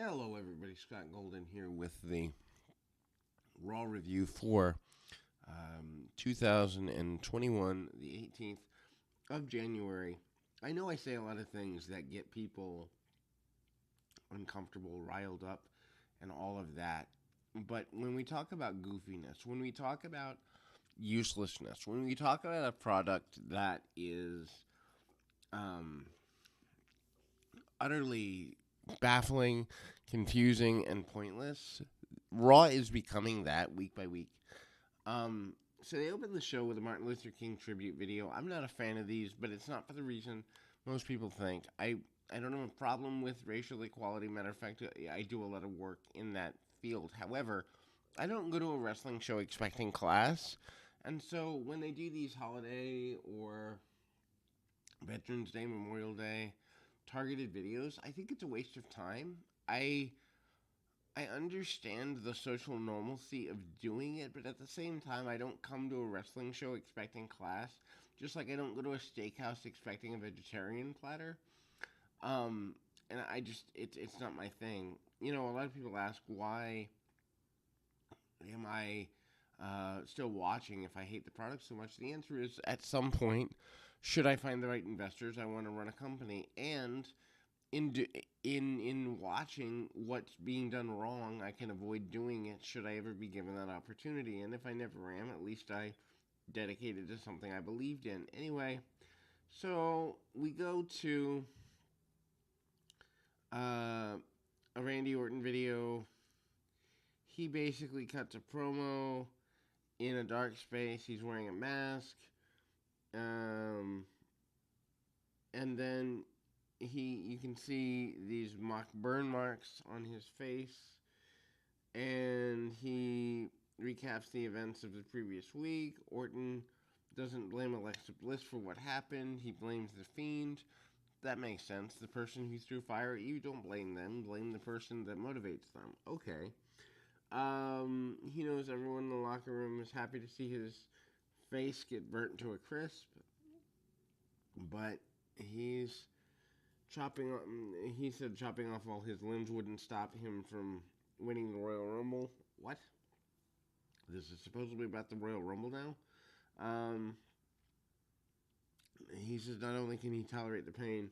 Hello, everybody. Scott Golden here with the Raw review for 2021, the 18th of January. I know I say a lot of things that get people uncomfortable, riled up, and all of that. But when we talk about goofiness, when we talk about uselessness, when we talk about a product that is um, utterly baffling, confusing, and pointless, Raw is becoming that week by week. So they opened the show with a Martin Luther King tribute video. I'm not a fan of these, but it's not for the reason most people think. I don't have a problem with racial equality. Matter of fact, I do a lot of work in that field. However, I don't go to a wrestling show expecting class. And so when they do these holiday or Veterans Day, Memorial Day targeted videos, I think it's a waste of time. I understand the social normalcy of doing it, but at the same time, I don't come to a wrestling show expecting class, just like I don't go to a steakhouse expecting a vegetarian platter. Um, and it's not my thing. You know, a lot of people ask why am I still watching if I hate the product so much? The answer is at some point, should I find the right investors, I want to run a company, and in in watching what's being done wrong, I can avoid doing it should I ever be given that opportunity. And if I never am, at least I dedicated to something I believed in. Anyway, so we go to uh, a Randy Orton video. He basically cuts a promo in a dark space. He's wearing a mask. Um, and then you can see these mock burn marks on his face, and he recaps the events of the previous week. Orton doesn't blame Alexa Bliss for what happened. He blames the Fiend. That makes sense. The person who threw fire at you, don't blame them. Blame the person that motivates them. Okay. He knows everyone in the locker room is happy to see his face get burnt to a crisp, but he's chopping. He said chopping off all his limbs wouldn't stop him from winning the Royal Rumble. What? This is supposedly about the Royal Rumble now. Um, he says not only can he tolerate the pain,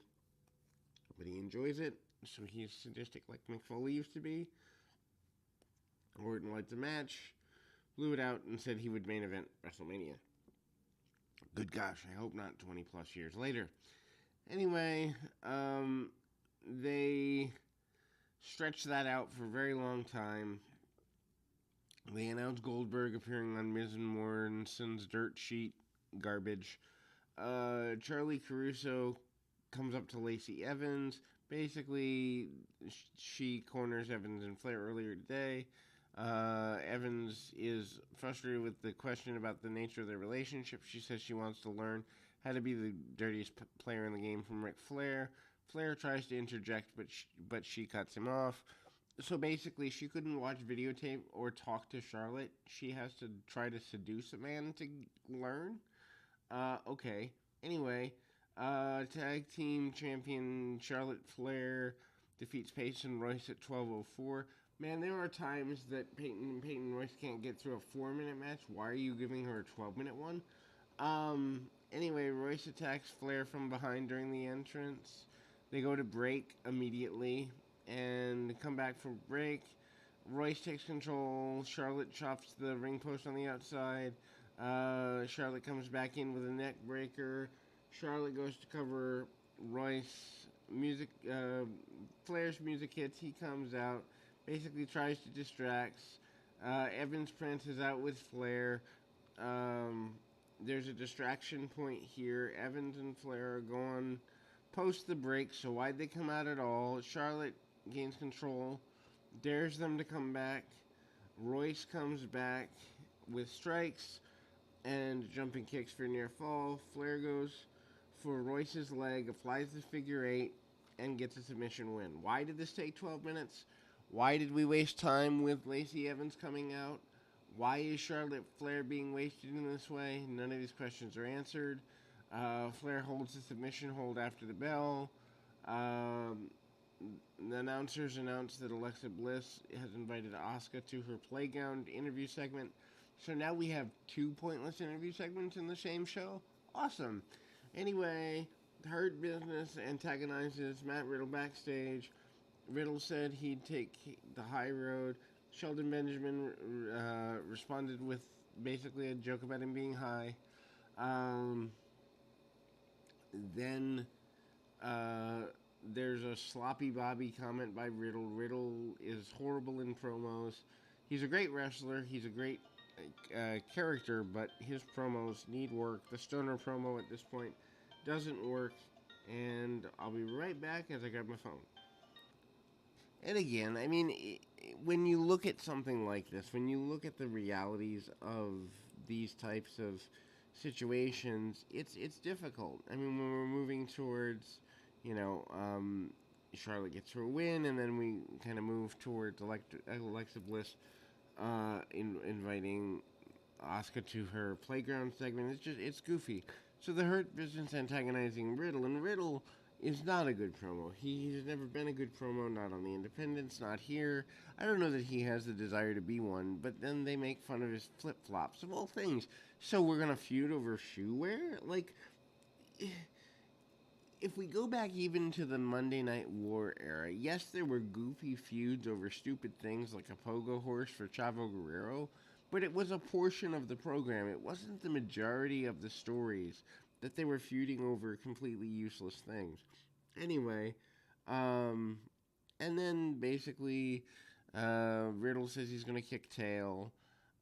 but he enjoys it. So he's sadistic like Mick Foley used to be. Orton liked the match, blew it out, and said he would main event WrestleMania. Good gosh, I hope not 20 plus years later. Anyway, they stretched that out for a very long time. They announced Goldberg appearing on Miz and Morrison's dirt sheet garbage. Charlie Caruso comes up to Lacey Evans. Basically, she corners Evans and Flair earlier today. Evans is frustrated with the question about the nature of their relationship. She says she wants to learn how to be the dirtiest player in the game from Ric Flair. Flair tries to interject, but she cuts him off. So basically, she couldn't watch videotape or talk to Charlotte. She has to try to seduce a man to learn. Okay. Anyway, tag team champion Charlotte Flair defeats Peyton Royce at 12:04. Man, there are times that Peyton Royce can't get through a 4-minute match. Why are you giving her a 12-minute one? Anyway, Royce attacks Flair from behind during the entrance. They go to break immediately and come back from break. Royce takes control. Charlotte chops the ring post on the outside. Charlotte comes back in with a neck breaker. Charlotte goes to cover Royce. Flair's music hits. He comes out. Basically tries to distract. Evans Prince is out with Flair. There's a distraction point here. Evans and Flair are gone post the break, so why'd they come out at all? Charlotte gains control, dares them to come back. Royce comes back with strikes and jumping kicks for near fall. Flair goes for Royce's leg, applies the figure eight, and gets a submission win. Why did this take 12 minutes? Why did we waste time with Lacey Evans coming out? Why is Charlotte Flair being wasted in this way? None of these questions are answered. Flair holds the submission hold after the bell. The announcers announced that Alexa Bliss has invited Asuka to her playground interview segment. So now we have two pointless interview segments in the same show. Awesome. Anyway, Hurt Business antagonizes Matt Riddle backstage. Riddle said he'd take the high road. Sheldon Benjamin responded with basically a joke about him being high. Um, then uh, there's a sloppy Bobby comment by Riddle. Riddle is horrible in promos. He's a great wrestler. He's a great character, but his promos need work. The Stoner promo at this point doesn't work. And I'll be right back as I grab my phone. And again, I mean, when you look at something like this, when you look at the realities of these types of situations, it's difficult. I mean, when we're moving towards, you know, Charlotte gets her win, and then we kind of move towards Alexa Bliss inviting Asuka to her playground segment. It's goofy. So the Hurt Business antagonizing Riddle, and Riddle is not a good promo. He's never been a good promo, not on the Independents, not here. I don't know that he has the desire to be one, but then they make fun of his flip flops, of all things. So we're gonna feud over shoe wear? Like, if we go back even to the Monday Night War era, yes, there were goofy feuds over stupid things like a pogo horse for Chavo Guerrero, but it was a portion of the program. It wasn't the majority of the stories that they were feuding over completely useless things. Anyway, um, and then basically, Riddle says he's going to kick tail.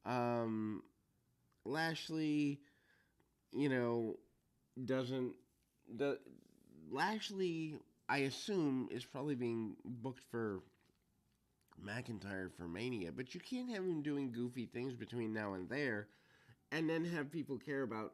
Um, Lashley, you know, doesn't. The, Lashley, I assume, is probably being booked for McIntyre for Mania, but you can't have him doing goofy things between now and there and then have people care about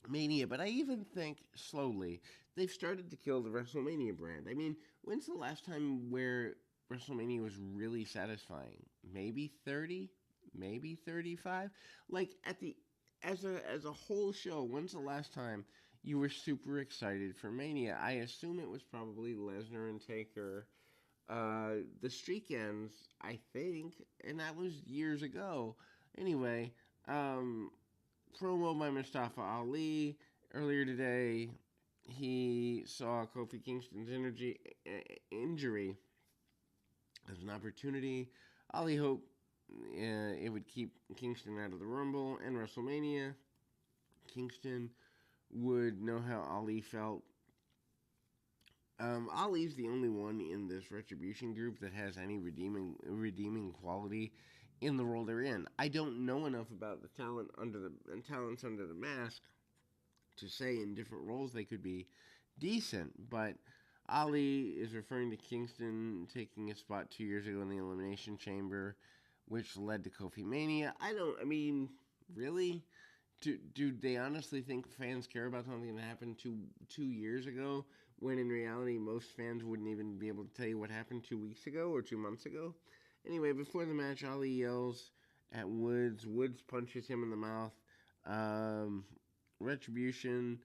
Mania. But I even think, slowly, they've started to kill the WrestleMania brand. I mean, when's the last time where WrestleMania was really satisfying? Maybe 30? Maybe 35? Like, as a whole show, when's the last time you were super excited for Mania? I assume it was probably Lesnar and Taker. The streak ends, I think, and that was years ago. Anyway, promo by Mustafa Ali earlier today. He saw Kofi Kingston's injury as an opportunity. Ali hoped it would keep Kingston out of the Rumble and WrestleMania. Kingston would know how Ali felt. Ali's the only one in this Retribution group that has any redeeming quality in the role they're in. I don't know enough about the talents under the mask to say in different roles they could be decent, but Ali is referring to Kingston taking his spot 2 years ago in the Elimination Chamber, which led to Kofi Mania. I mean, really? Do they honestly think fans care about something that happened 2 years ago, when in reality most fans wouldn't even be able to tell you what happened 2 weeks ago or 2 months ago? Anyway, before the match, Ali yells at Woods. Woods punches him in the mouth. Retribution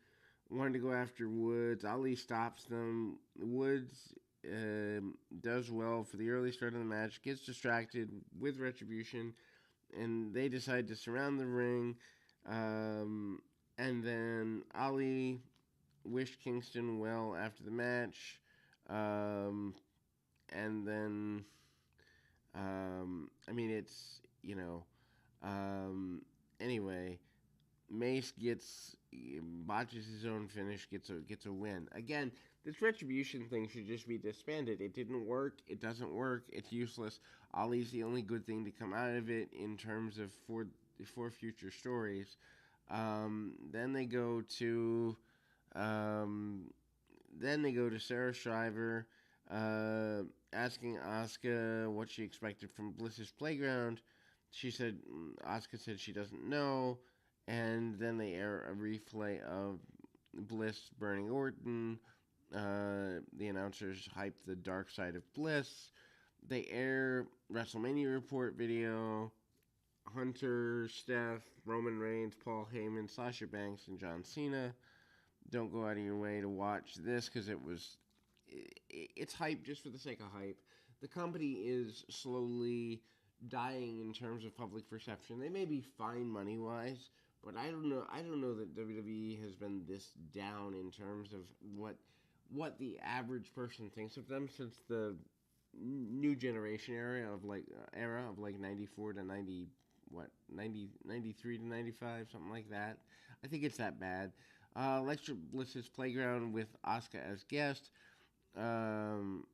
wanted to go after Woods. Ali stops them. Woods does well for the early start of the match, gets distracted with Retribution, and they decide to surround the ring. And then Ali wished Kingston well after the match. And then, I mean, it's, anyway, Mace botches his own finish, gets a win. Again, this Retribution thing should just be disbanded. It didn't work. It doesn't work. It's useless. Ali's the only good thing to come out of it in terms of for future stories. Then they go to Sarah Shriver, asking Asuka what she expected from Bliss's playground. Asuka said she doesn't know, and then they air a replay of Bliss burning Orton. The announcers hype the dark side of Bliss. They air WrestleMania report video. Hunter, Steph, Roman Reigns, Paul Heyman, Sasha Banks, and John Cena. Don't go out of your way to watch this because it's hype just for the sake of hype. The company is slowly dying in terms of public perception. They may be fine money wise, but I don't know. I don't know that WWE has been this down in terms of what the average person thinks of them since the new generation era of like 94 to 90 what 90 93 to 95, something like that. I think it's that bad. Alexa Bliss's Playground with Asuka as guest. um,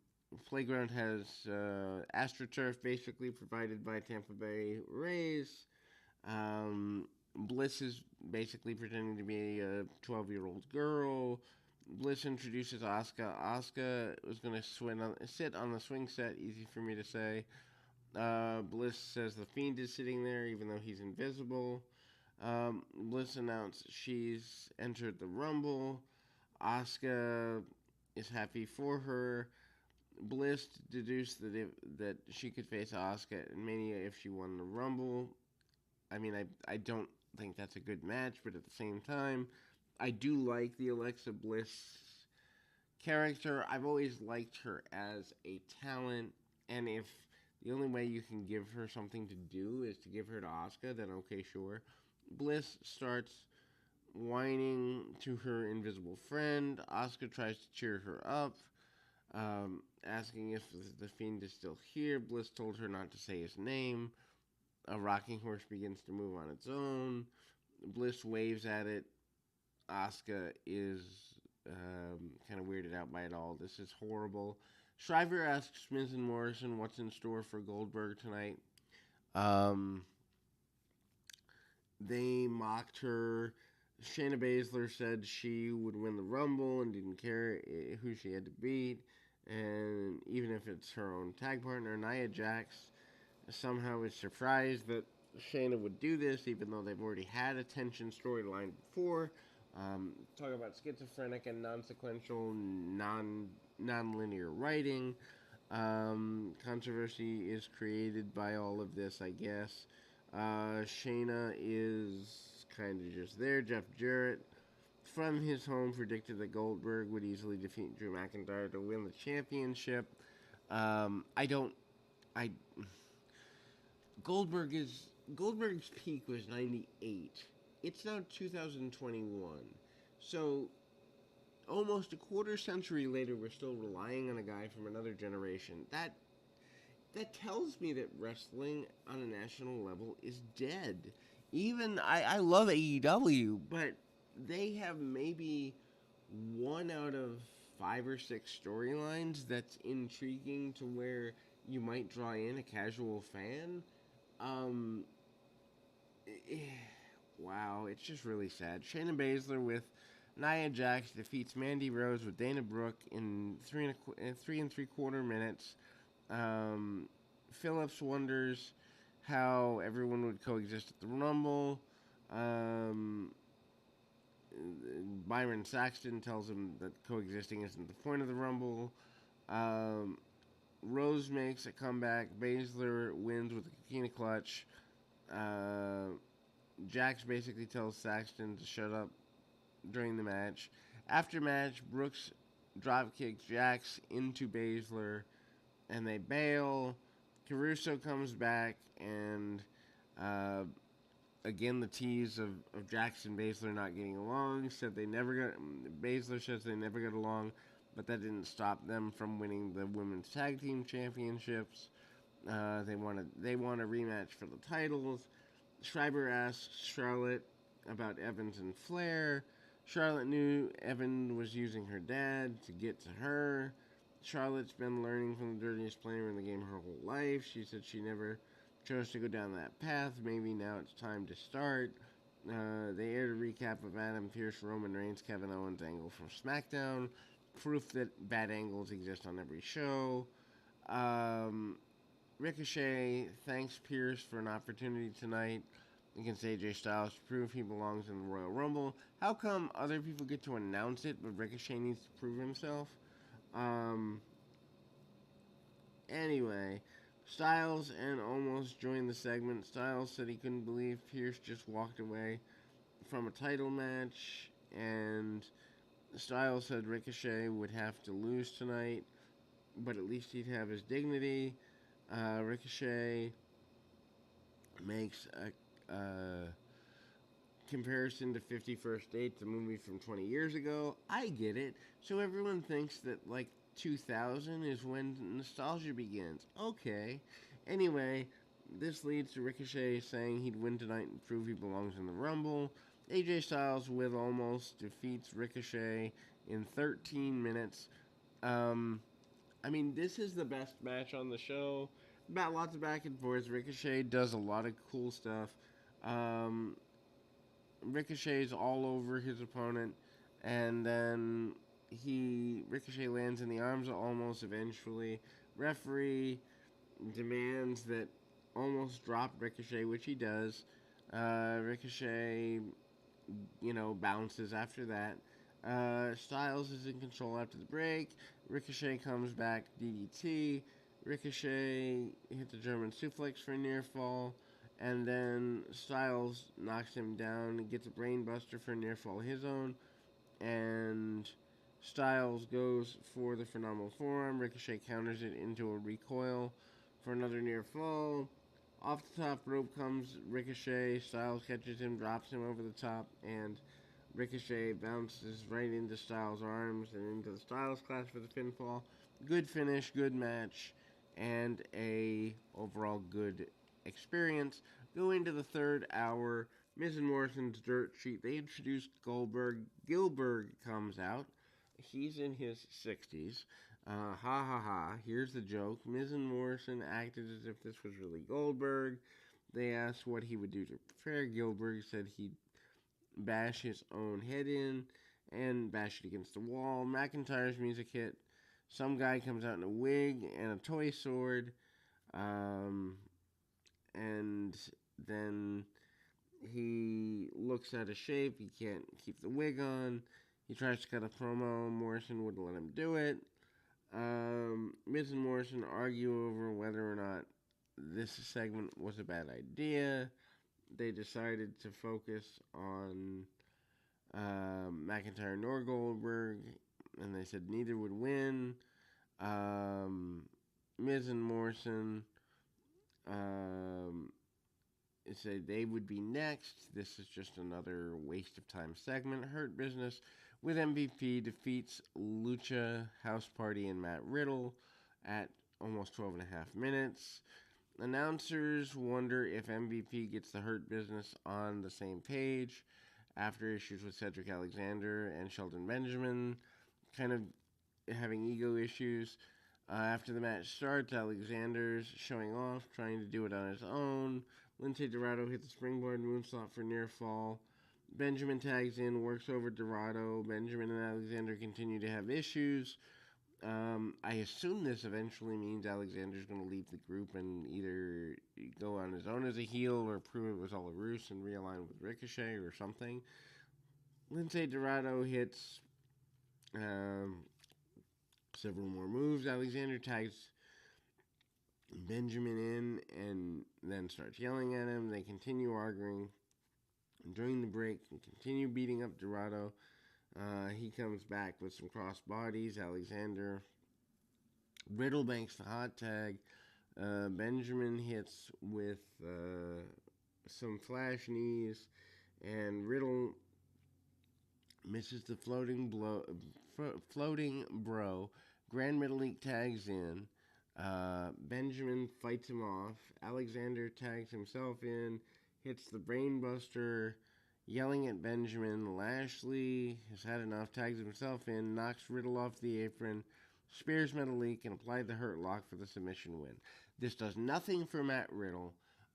Playground has AstroTurf basically provided by Tampa Bay Rays. Bliss is basically pretending to be a 12-year-old girl. Bliss introduces Asuka. Asuka was going to sit on the swing set, easy for me to say. Bliss says the Fiend is sitting there even though he's invisible. Bliss announced she's entered the Rumble. Asuka is happy for her. Bliss deduced that she could face Asuka at Mania if she won the Rumble. I mean, I don't think that's a good match, but at the same time, I do like the Alexa Bliss character. I've always liked her as a talent, and if the only way you can give her something to do is to give her to Asuka, then okay, sure. Bliss starts whining to her invisible friend. Asuka tries to cheer her up, asking if the Fiend is still here. Bliss told her not to say his name. A rocking horse begins to move on its own. Bliss waves at it. Asuka is kind of weirded out by it all. This is horrible. Shriver asks Miz and Morrison what's in store for Goldberg tonight. They mocked her. Shayna Baszler said she would win the Rumble and didn't care who she had to beat. And even if it's her own tag partner, Nia Jax somehow is surprised that Shayna would do this, even though they've already had a tension storyline before. Talk about schizophrenic and non-sequential, non-linear writing. Controversy is created by all of this, I guess. Shayna is kind of just there. Jeff Jarrett, from his home, predicted that Goldberg would easily defeat Drew McIntyre to win the championship. I don't. I Goldberg's peak was 98. It's now 2021. So almost a quarter century later, we're still relying on a guy from another generation. That tells me that wrestling on a national level is dead. Even I love AEW, but they have maybe one out of 5 or 6 storylines that's intriguing to where you might draw in a casual fan. Um, wow, it's just really sad. Shayna Baszler with Nia Jax defeats Mandy Rose with Dana Brooke in 3 and 3/4 minutes. Phillips wonders how everyone would coexist at the Rumble. Byron Saxton tells him that coexisting isn't the point of the Rumble. Rose makes a comeback. Baszler wins with a Coquina clutch. Jax basically tells Saxton to shut up during the match. After match, Brooks drop kicks Jax into Baszler, and they bail. Caruso comes back, and again the tease of Jax and Baszler not getting along. Baszler says they never got along, but that didn't stop them from winning the women's tag team championships. They want a rematch for the titles. Schreiber asks Charlotte about Evans and Flair. Charlotte knew Evan was using her dad to get to her. Charlotte's been learning from the dirtiest player in the game her whole life. She said she never chose to go down that path. Maybe now it's time to start. They aired a recap of Adam Pearce, Roman Reigns, Kevin Owens angle from SmackDown. Proof that bad angles exist on every show. Ricochet thanks Pearce for an opportunity tonight against AJ Styles to prove he belongs in the Royal Rumble. How come other people get to announce it, but Ricochet needs to prove himself? Anyway, Styles and almost joined the segment. Styles said he couldn't believe Pearce just walked away from a title match, and Styles said Ricochet would have to lose tonight, but at least he'd have his dignity. Ricochet makes a comparison to 51st Dates, a movie from 20 years ago. I get it. So everyone thinks that, like, 2000 is when nostalgia begins. Okay. Anyway, this leads to Ricochet saying he'd win tonight and prove he belongs in the Rumble. AJ Styles, with almost, defeats Ricochet in 13 minutes. Um, I mean, this is the best match on the show. About lots of back and forth. Ricochet does a lot of cool stuff. Um, Ricochet's all over his opponent, and then Ricochet lands in the arms of Almost eventually. Referee demands that Almost drop Ricochet, which he does. Ricochet, bounces after that. Styles is in control after the break. Ricochet comes back, DDT. Ricochet hits a German suplex for a near fall. And then Styles knocks him down, gets a brainbuster for a near fall of his own. And Styles goes for the phenomenal forearm. Ricochet counters it into a recoil for another near fall. Off the top rope comes Ricochet. Styles catches him, drops him over the top, and Ricochet bounces right into Styles' arms and into the Styles Clash for the pinfall. Good finish, good match, and a overall good experience. Go into the third hour. Miz and Morrison's dirt sheet. They introduce Goldberg. Gilbert comes out. He's in his 60s. Ha ha ha. Here's the joke. Miz and Morrison acted as if this was really Goldberg. They asked what he would do to prepare. Gilbert said he'd bash his own head in and bash it against the wall. McIntyre's music hit. Some guy comes out in a wig and a toy sword. And then he looks out of shape. He can't keep the wig on. He tries to cut a promo. Morrison wouldn't let him do it. Miz and Morrison argue over whether or not this segment was a bad idea. They decided to focus on McIntyre nor Goldberg, and they said neither would win. Miz and Morrison said they would be next. This is just another waste of time segment. Hurt Business with MVP defeats Lucha House Party and Matt Riddle at almost 12 and a half minutes. Announcers wonder if MVP gets the Hurt Business on the same page after issues with Cedric Alexander and Shelton Benjamin kind of having ego issues. After the match starts, Alexander's showing off, trying to do it on his own. Lince Dorado hits the springboard moonsault for near fall. Benjamin tags in, works over Dorado. Benjamin and Alexander continue to have issues. I assume this eventually means Alexander's going to leave the group and either go on his own as a heel or prove it was all a ruse and realign with Ricochet or something. Lince Dorado hits several more moves. Alexander tags Benjamin in and then starts yelling at him. They continue arguing during the break and continue beating up Dorado. He comes back with some cross bodies. Alexander Riddle banks the hot tag. Benjamin hits with some flash knees, and Riddle misses the floating bro. Grand Metalik tags in. Benjamin fights him off. Alexander tags himself in, hits the brainbuster, yelling at Benjamin. Lashley has had enough, tags himself in, knocks Riddle off the apron, spears Metalik, and applied the Hurt Lock for the submission win. This does nothing for Matt Riddle.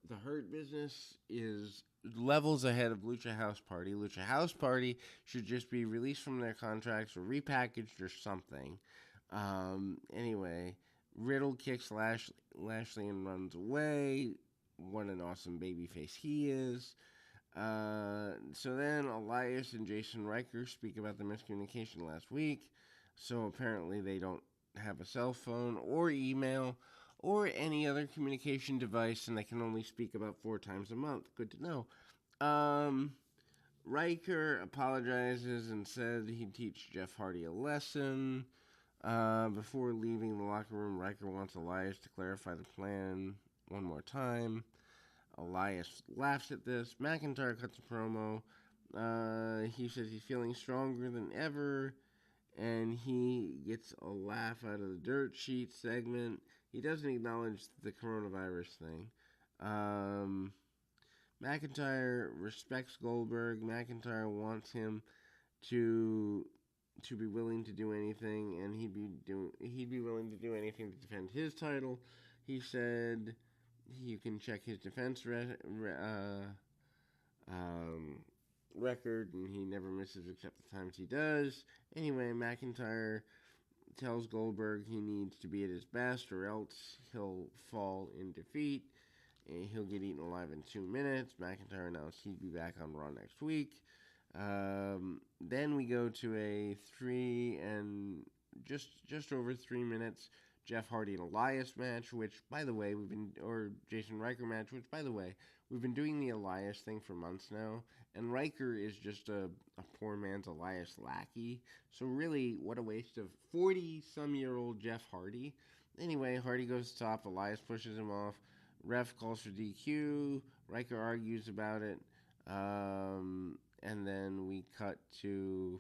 The Hurt Business is levels ahead of Lucha House Party. Lucha House Party should just be released from their contracts or repackaged or something. Anyway, Riddle kicks Lashley and runs away. What an awesome babyface he is. So then Elias and Jason Riker speak about the miscommunication last week. So apparently they don't have a cell phone or email or any other communication device, and they can only speak about 4 times a month. Good to know. Riker apologizes and said he'd teach Jeff Hardy a lesson. Before leaving the locker room, Riker wants Elias to clarify the plan one more time. Elias laughs at this. McIntyre cuts a promo. He says he's feeling stronger than ever, and he gets a laugh out of the dirt sheet segment. He doesn't acknowledge the coronavirus thing. McIntyre respects Goldberg. McIntyre wants him to be willing to do anything, and he'd be willing to do anything to defend his title. He said you can check his defense record, and he never misses except the times he does. Anyway, McIntyre tells Goldberg he needs to be at his best, or else he'll fall in defeat. And he'll get eaten alive in 2 minutes. McIntyre announced he'd be back on Raw next week. Then we go to a just over 3 minutes Jeff Hardy and Elias match, which, by the way, Jason Riker match, which, by the way, we've been doing the Elias thing for months now, and Riker is just a poor man's Elias lackey. So really, what a waste of 40-some-year-old Jeff Hardy. Anyway, Hardy goes to top, Elias pushes him off, ref calls for DQ, Riker argues about it, and then we cut to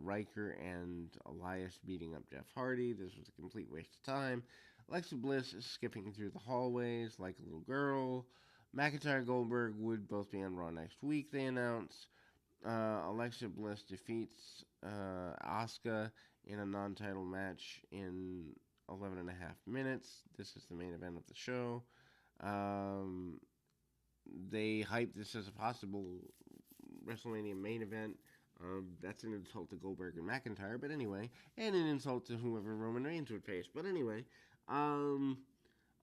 Riker and Elias beating up Jeff Hardy. This was a complete waste of time. Alexa Bliss is skipping through the hallways like a little girl. McIntyre and Goldberg would both be on Raw next week, they announced. Alexa Bliss defeats Asuka in a non-title match in 11 and a half minutes. This is the main event of the show. They hyped this as a possible WrestleMania main event. That's an insult to Goldberg and McIntyre, but anyway, and an insult to whoever Roman Reigns would face. But anyway,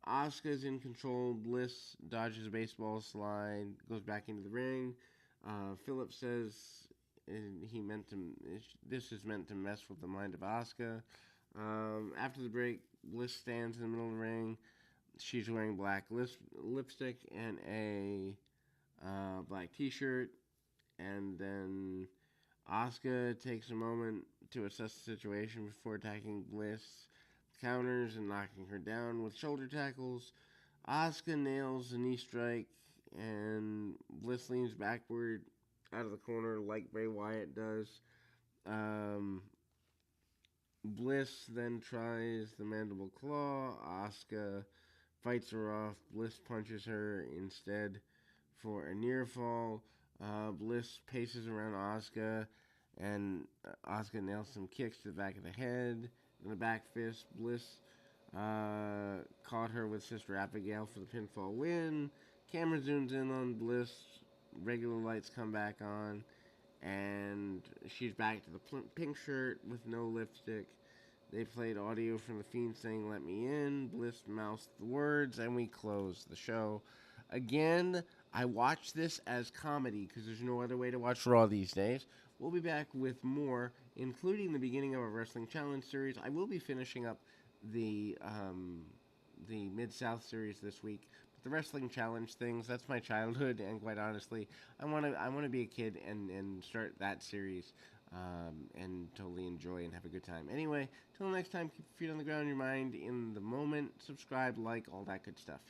Asuka's in control. Bliss dodges a baseball slide, goes back into the ring. Phillips says this is meant to mess with the mind of Asuka. After the break, Bliss stands in the middle of the ring. She's wearing black lipstick and a black t-shirt. And then Asuka takes a moment to assess the situation before attacking Bliss, counters and knocking her down with shoulder tackles. Asuka nails a knee strike, and Bliss leans backward out of the corner like Bray Wyatt does. Bliss then tries the mandible claw. Asuka fights her off. Bliss punches her instead for a near fall. Bliss paces around Asuka, and Asuka nails some kicks to the back of the head and the back fist. Bliss caught her with Sister Abigail for the pinfall win. Camera zooms in on Bliss. Regular lights come back on, and she's back to the pink shirt with no lipstick. They played audio from the Fiend saying, "Let me in." Bliss mouthed the words, and we closed the show. Again, I watch this as comedy because there's no other way to watch Raw these days. We'll be back with more, including the beginning of our Wrestling Challenge series. I will be finishing up the Mid-South series this week. But the Wrestling Challenge things, that's my childhood, and quite honestly, I want to be a kid and start that series and totally enjoy and have a good time. Anyway, till next time, keep your feet on the ground, your mind in the moment. Subscribe, like, all that good stuff.